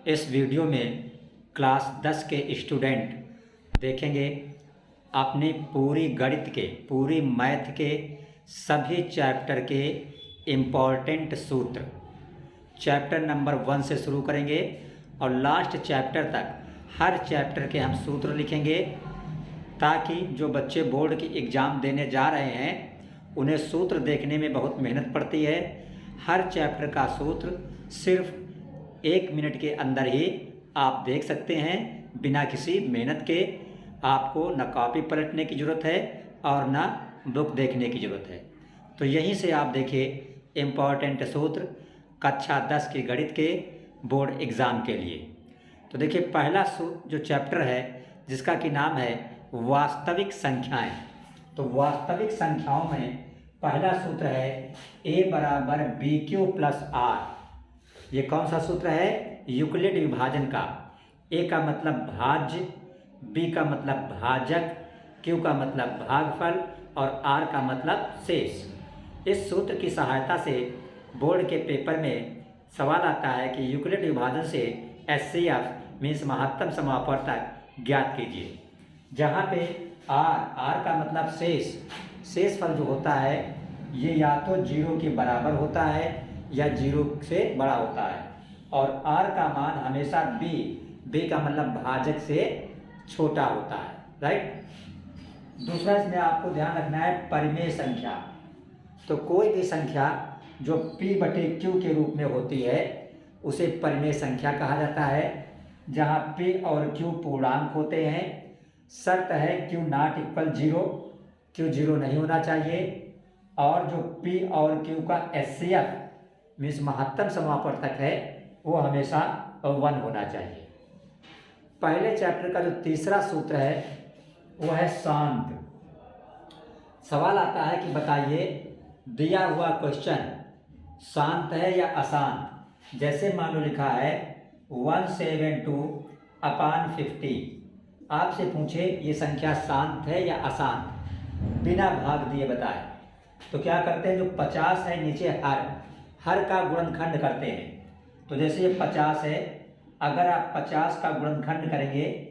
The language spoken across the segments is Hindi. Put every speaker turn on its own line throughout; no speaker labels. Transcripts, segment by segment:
इस वीडियो में क्लास 10 के स्टूडेंट देखेंगे अपनी पूरी गणित के, पूरी मैथ के सभी चैप्टर के इम्पॉर्टेंट सूत्र चैप्टर नंबर 1 से शुरू करेंगे और लास्ट चैप्टर तक हर चैप्टर के हम सूत्र लिखेंगे ताकि जो बच्चे बोर्ड की एग्ज़ाम देने जा रहे हैं उन्हें सूत्र देखने में बहुत मेहनत पड़ती है। हर चैप्टर का सूत्र सिर्फ 1 मिनट के अंदर ही आप देख सकते हैं, बिना किसी मेहनत के। आपको न कॉपी पलटने की ज़रूरत है और न बुक देखने की ज़रूरत है। तो यहीं से आप देखिए इम्पॉर्टेंट सूत्र कक्षा 10 की गणित के बोर्ड एग्ज़ाम के लिए। तो देखिए पहला सूत्र जो चैप्टर है जिसका कि नाम है वास्तविक संख्याएं। तो वास्तविक संख्याओं में पहला सूत्र है a बराबर बी क्यू प्लस आर। ये कौन सा सूत्र है? यूक्लिड विभाजन का। a का मतलब भाज्य, b का मतलब भाजक, q का मतलब भागफल और r का मतलब शेष। इस सूत्र की सहायता से बोर्ड के पेपर में सवाल आता है कि यूक्लिड विभाजन से HCF मीन्स महत्तम समापवर्तक ज्ञात कीजिए। जहाँ पे r का मतलब शेषफल जो होता है ये या तो 0 के बराबर होता है या 0 से बड़ा होता है और r का मान हमेशा b का मतलब भाजक से छोटा होता है, राइट। दूसरा इसमें आपको ध्यान रखना है परिमेय संख्या। तो कोई भी संख्या जो p/q के रूप में होती है उसे परिमेय संख्या कहा जाता है। जहाँ p और q पूर्णांक होते हैं, शर्त है q ≠ 0, q 0 नहीं होना चाहिए और जो p और q का HCF मीन्स महत्तम समापवर्तक है वो हमेशा 1 होना चाहिए। पहले चैप्टर का जो तीसरा सूत्र है वो है शांत। सवाल आता है कि बताइए दिया हुआ क्वेश्चन शांत है या अशांत। जैसे मान लो लिखा है 172/50। आपसे पूछे ये संख्या शांत है या अशांत, बिना भाग दिए बताए। तो क्या करते हैं, जो 50 है नीचे हर का गुणनखंड करते हैं। तो जैसे ये 50 है, अगर आप 50 का गुणनखंड करेंगे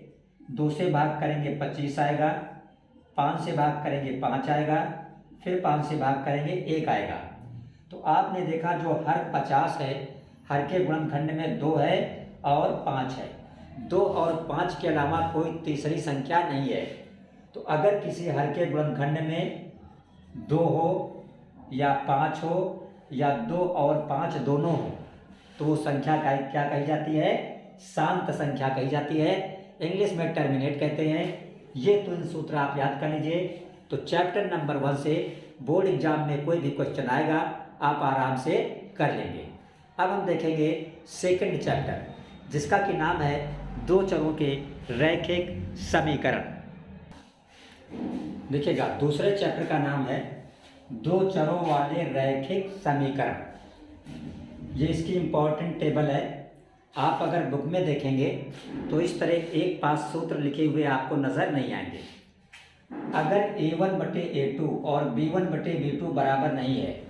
2 से भाग करेंगे 25 आएगा, 5 से भाग करेंगे 5 आएगा, फिर 5 से भाग करेंगे 1 आएगा। तो आपने देखा जो हर 50 है, हर के गुणनखंड में 2 है और 5 है। 2 और 5 के अलावा कोई तीसरी संख्या नहीं है। तो अगर किसी हर के गुणनखंड में 2 हो या 5 हो या 2 और 5 दोनों हो तो वो संख्या क्या कही जाती है? शांत संख्या कही जाती है। इंग्लिश में टर्मिनेट कहते हैं। ये 3 सूत्र आप याद कर लीजिए। तो चैप्टर नंबर 1 से बोर्ड एग्जाम में कोई भी क्वेश्चन आएगा आप आराम से कर लेंगे। अब हम देखेंगे सेकंड चैप्टर जिसका कि नाम है 2 चरों के रैखिक समीकरण। देखिएगा दूसरे चैप्टर का नाम है 2 चरों वाले रैखिक समीकरण। ये इसकी इम्पोर्टेंट टेबल है। आप अगर बुक में देखेंगे तो इस तरह एक पास सूत्र लिखे हुए आपको नज़र नहीं आएंगे। अगर a1/a2 और b1/b2 बराबर नहीं है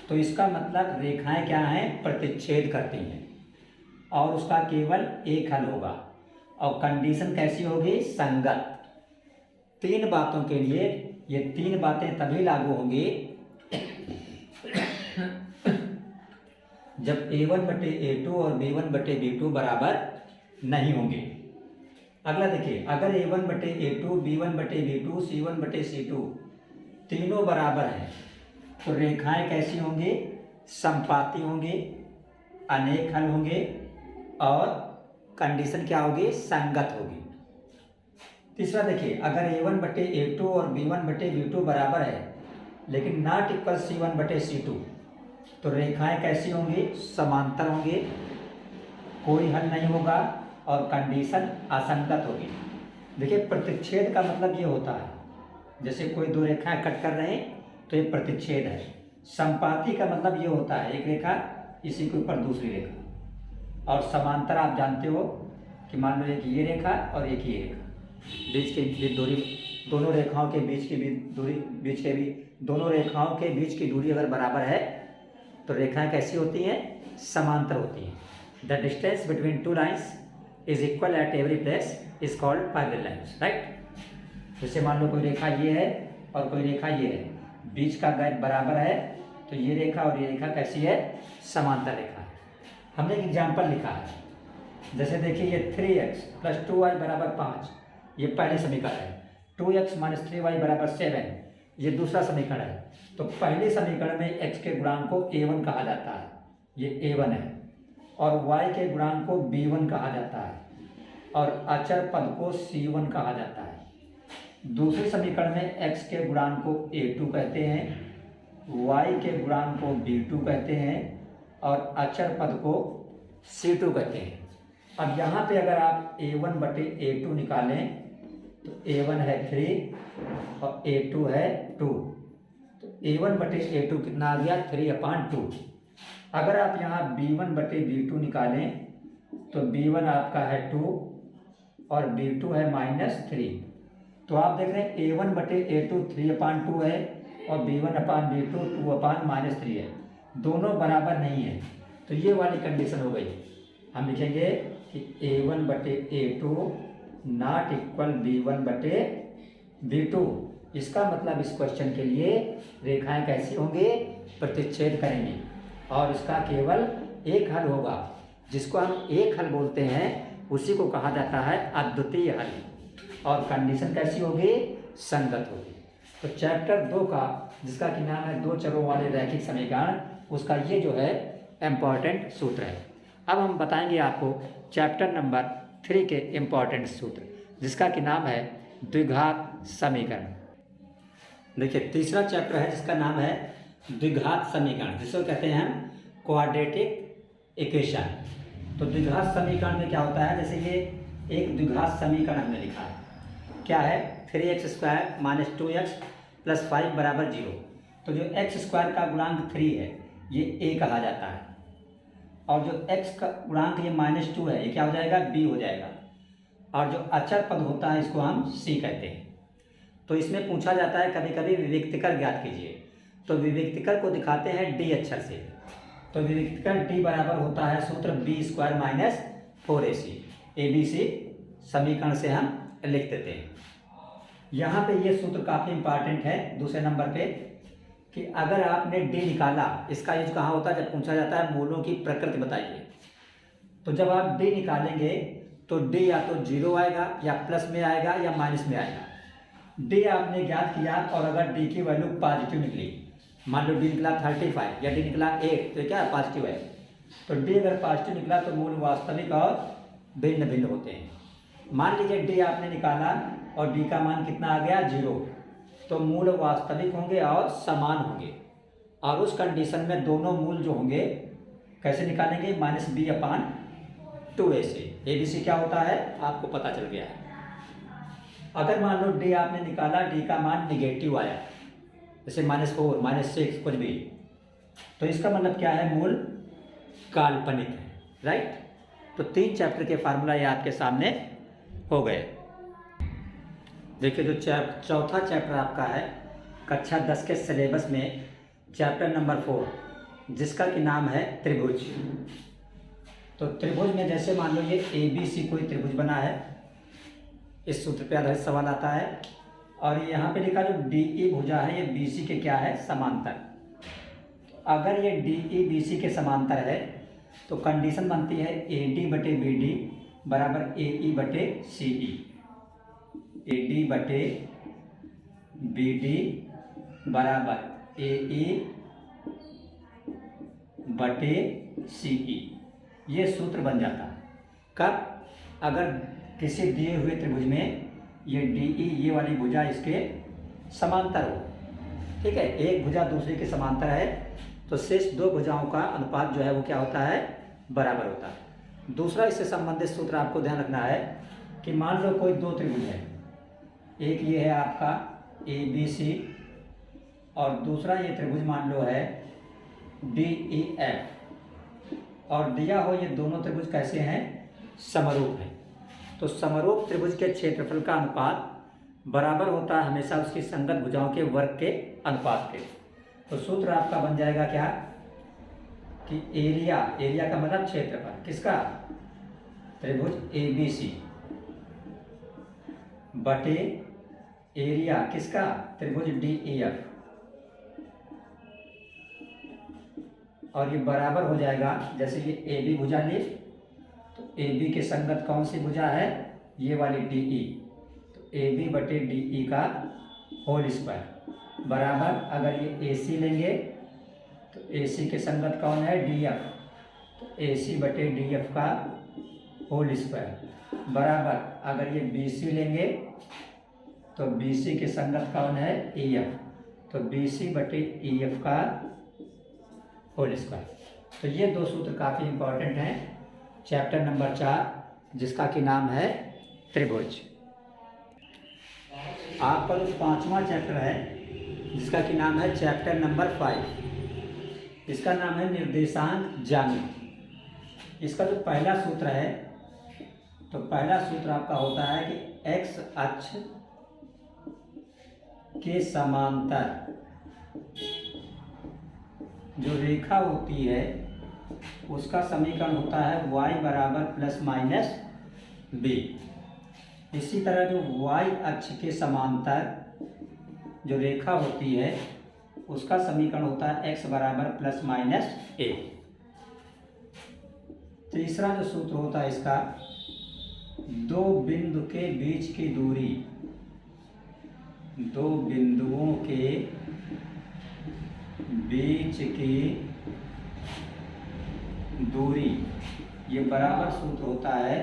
तो इसका मतलब रेखाएं क्या हैं? प्रतिच्छेद करती हैं और उसका केवल एक हल होगा। और कंडीशन कैसी होगी? संगत। 3 बातों के लिए ये 3 बातें तभी लागू होंगी जब a1/a2 और b1/b2 बराबर नहीं होंगे। अगला देखिए, अगर a1/a2, b1/b2, c1/c2 तीनों बराबर हैं तो रेखाएं कैसी होंगी? समपाती होंगी, अनेक हल होंगे और कंडीशन क्या होगी? संगत होगी। तीसरा देखिए, अगर a1/a2 और b1/b2 बराबर है लेकिन ≠ c1/c2 तो रेखाएं कैसी होंगी? समांतर होंगी, कोई हल नहीं होगा और कंडीशन असंगत होगी। देखिए प्रतिच्छेद का मतलब ये होता है जैसे कोई 2 रेखाएं कट कर रहे हैं तो ये प्रतिच्छेद है। संपाती का मतलब ये होता है एक रेखा इसी के ऊपर दूसरी रेखा। और समांतर आप जानते हो कि मान लो एक ये रेखा और एक ये रेखा, बीच की दूरी, दोनों रेखाओं के बीच की दूरी, दोनों रेखाओं के बीच की दूरी अगर बराबर है तो रेखाएं कैसी होती हैं? समांतर होती हैं। The distance between two lines is equal at every place is called parallel lines, right. जैसे मान लो कोई रेखा ये है और कोई रेखा ये है, बीच का गैप बराबर है, तो ये रेखा और ये रेखा कैसी है, समांतर रेखा है। हमने एक एग्जाम्पल लिखा है, जैसे देखिए ये 3x + 2y = 5, ये पहले समीकरण है। 2x - 3y = 7, ये दूसरा समीकरण है। तो पहले समीकरण में x के गुणांक को a1 कहा जाता है, ये a1 है, और y के गुणांक को b1 कहा जाता है, और अचर पद को c1 कहा जाता है। दूसरे समीकरण में x के गुणांक को a2 कहते हैं, y के गुणांक को b2 कहते हैं, और अचर पद को c2 कहते हैं। अब यहाँ पे अगर आप a1/a2 निकालें तो a1 है 3 और a2 है 2, तो a1/a2 कितना आ गया, 3/2। अगर आप यहाँ b1/b2 निकालें तो b1 आपका है 2 और b2 है -3। तो आप देख रहे हैं a1/a2 3/2 है और b1/b2 2/-3 है, दोनों बराबर नहीं है। तो ये वाली कंडीशन हो गई। हम लिखेंगे कि a1/a2 नॉट इक्वल b1/b2। इसका मतलब इस क्वेश्चन के लिए रेखाएं कैसी होंगी, प्रतिच्छेद करेंगी, और इसका केवल एक हल होगा। जिसको हम एक हल बोलते हैं उसी को कहा जाता है अद्वितीय हल, और कंडीशन कैसी होगी, संगत होगी। तो चैप्टर 2 का, जिसका कि नाम है 2 चरों वाले रैखिक समीकरण, उसका ये जो है इम्पॉर्टेंट सूत्र है। अब हम बताएंगे आपको चैप्टर नंबर 3 के इम्पॉर्टेंट सूत्र, जिसका कि नाम है द्विघात समीकरण। देखिए तीसरा चैप्टर है जिसका नाम है द्विघात समीकरण, जिसको कहते हैं हम क्वाड्रेटिक इक्वेशन। तो द्विघात समीकरण में क्या होता है, जैसे ये एक द्विघात समीकरण हमने लिखा है, क्या है, 3x² - 2x + 5 = 0। तो जो x² का गुणांक 3 है ये a कहा जाता है, और जो x का गुणांक ये -2 है, ये क्या हो जाएगा, b हो जाएगा, और जो अचर पद होता है इसको हम c कहते हैं। तो इसमें पूछा जाता है कभी कभी विविक्तिकर ज्ञात कीजिए, तो विविक्तिकर को दिखाते हैं d अक्षर से। तो विविक्तिकर d बराबर होता है सूत्र b² - 4ac, abc समीकरण से हम लिख देते हैं। यहाँ पे ये सूत्र काफ़ी इंपॉर्टेंट है दूसरे नंबर पे, कि अगर आपने d निकाला, इसका यूज कहाँ होता है, जब पूछा जाता है मूलों की प्रकृति बताइए। तो जब आप d निकालेंगे तो d या तो 0 आएगा, या प्लस में आएगा, या माइनस में आएगा। d आपने ज्ञात किया, और अगर d की वैल्यू पॉजिटिव निकली, मान लो d निकला 35 या d निकला 8, तो क्या पॉजिटिव है। तो d अगर पॉजिटिव निकला तो मूल वास्तविक और भिन्न भिन्न होते हैं। मान लीजिए d आपने निकाला और d का मान कितना आ गया, 0, तो मूल वास्तविक होंगे और समान होंगे, और उस कंडीशन में दोनों मूल जो होंगे कैसे निकालेंगे, -b/2a से। abc क्या होता है आपको पता चल गया है। अगर मान लो d आपने निकाला, d का मान निगेटिव आया, जैसे -4 -6 कुछ भी, तो इसका मतलब क्या है, मूल काल्पनिक है, राइट। तो 3 चैप्टर के फार्मूला ये आपके सामने हो गए। देखिए जो चौथा चैप्टर आपका है कक्षा 10 के सिलेबस में, चैप्टर नंबर 4, जिसका कि नाम है त्रिभुज। तो त्रिभुज में जैसे मान लो ये ABC कोई त्रिभुज बना है, इस सूत्र पे आधारित सवाल आता है, और यहाँ पे लिखा जो DE भुजा है ये BC के क्या है, समांतर। अगर ये DE BC के समांतर है तो कंडीशन बनती है AD/BD = AE/CE, AD/BD = AE/CE। ये सूत्र बन जाता है कब, अगर किसी दिए हुए त्रिभुज में ये DE ये वाली भुजा इसके समांतर हो, ठीक है, एक भुजा दूसरे के समांतर है, तो शेष 2 भुजाओं का अनुपात जो है वो क्या होता है, बराबर होता है। दूसरा इससे संबंधित सूत्र आपको ध्यान रखना है कि मान लो कोई 2 त्रिभुज है, एक ये है आपका ABC, और दूसरा ये त्रिभुज मान लो है DEF, और दिया हो ये दोनों त्रिभुज कैसे हैं, समरूप हैं। तो समरूप त्रिभुज के क्षेत्रफल का अनुपात बराबर होता है हमेशा उसकी संगत भुजाओं के वर्ग के अनुपात के। तो सूत्र आपका बन जाएगा क्या, कि एरिया, एरिया का मतलब क्षेत्रफल किसका, त्रिभुज ABC बटे एरिया किसका, त्रिभुज DEF, और ये बराबर हो जाएगा, जैसे ये AB भुजा ली तो AB के संगत कौन सी भुजा है, ये वाली DE, तो AB बटे DE का होल स्क्वायर बराबर, अगर ये AC लेंगे तो AC के संगत कौन है, DF, तो AC बटे DF का होल स्क्वायर बराबर, अगर ये BC लेंगे तो BC के संगत कौन है, EF, तो BC बटे EF का होल स्क्वायर। तो ये दो सूत्र काफ़ी इम्पोर्टेंट हैं चैप्टर नंबर 4 जिसका कि नाम है त्रिभुज। आपका जो 5वां चैप्टर है जिसका कि नाम है चैप्टर नंबर 5, इसका नाम है निर्देशांक ज्यामिति। इसका जो पहला सूत्र है, तो पहला सूत्र आपका होता है कि एक्स अक्ष के समांतर जो रेखा होती है उसका समीकरण होता है y बराबर प्लस माइनस b। इसी तरह जो y अक्ष के समांतर जो रेखा होती है उसका समीकरण होता है x बराबर प्लस माइनस a। तीसरा जो सूत्र होता है इसका, दो बिंदु के बीच की दूरी, दो बिंदुओं के बीच की दूरी, ये बराबर सूत्र होता है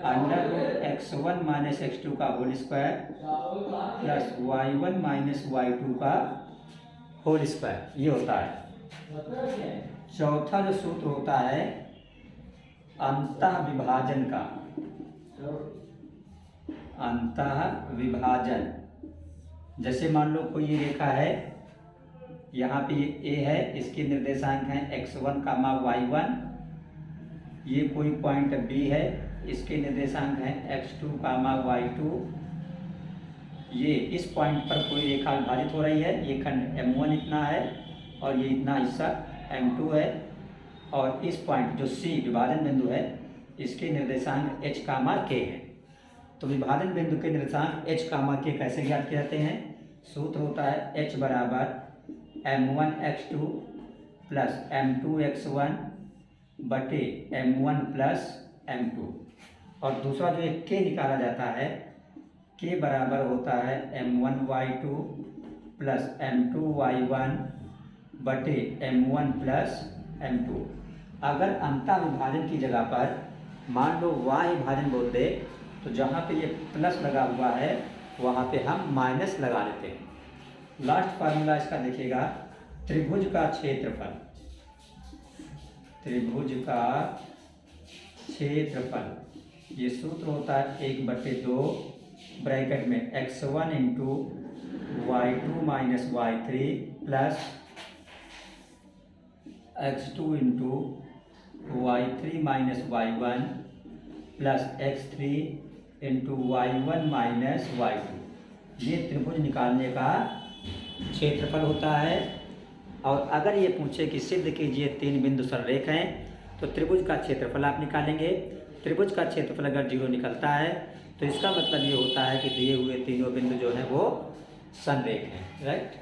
under root x1 minus x2 का whole square plus y1 minus y2 का होल स्क्वायर, ये होता है। चौथा जो सूत्र होता है अंतः विभाजन का, अंतः विभाजन, जैसे मान लो कोई ये रेखा है, यहाँ पे ये A है, इसके निर्देशांक हैं x1 कामा y1, ये कोई पॉइंट B है, इसके निर्देशांक हैं x2 कामा y2, ये इस पॉइंट पर कोई रेखा विभाजित हो रही है, ये खंड M1 इतना है और ये इतना हिस्सा M2 है, और इस पॉइंट जो C विभाजन बिंदु है इसके निर्देशांक h कामा k है। तो विभाजन बिंदु के निर्देशांक h कामा k कैसे ज्ञात किए जाते हैं, सूत्र होता है h बराबर m1 x2 plus m2 x1 बटे m1 प्लस m2, और दूसरा जो एक k निकाला जाता है, k बराबर होता है m1 y2 plus m2 y1 बटे m1 प्लस m2। अगर अंतः विभाजन की जगह पर मान लो y विभाजन बोल दे तो जहाँ पे ये प्लस लगा हुआ है वहाँ पे हम माइनस लगा लेते हैं। लास्ट फार्मूला इसका देखिएगा, त्रिभुज का क्षेत्रफल, त्रिभुज का क्षेत्रफल, ये सूत्र होता है 1/2 ब्रैकेट में x1 into y2 minus y3 plus x2 into y3 minus y1 plus x3 into y1 minus y2। ये त्रिभुज निकालने का क्षेत्रफल होता है। और अगर ये पूछे कि सिद्ध कीजिए 3 बिंदु सररेख हैं, तो त्रिभुज का क्षेत्रफल आप निकालेंगे। त्रिभुज का क्षेत्रफल अगर 0 निकलता है तो इसका मतलब ये होता है कि दिए हुए तीनों बिंदु जो हैं वो संरेख हैं, राइट।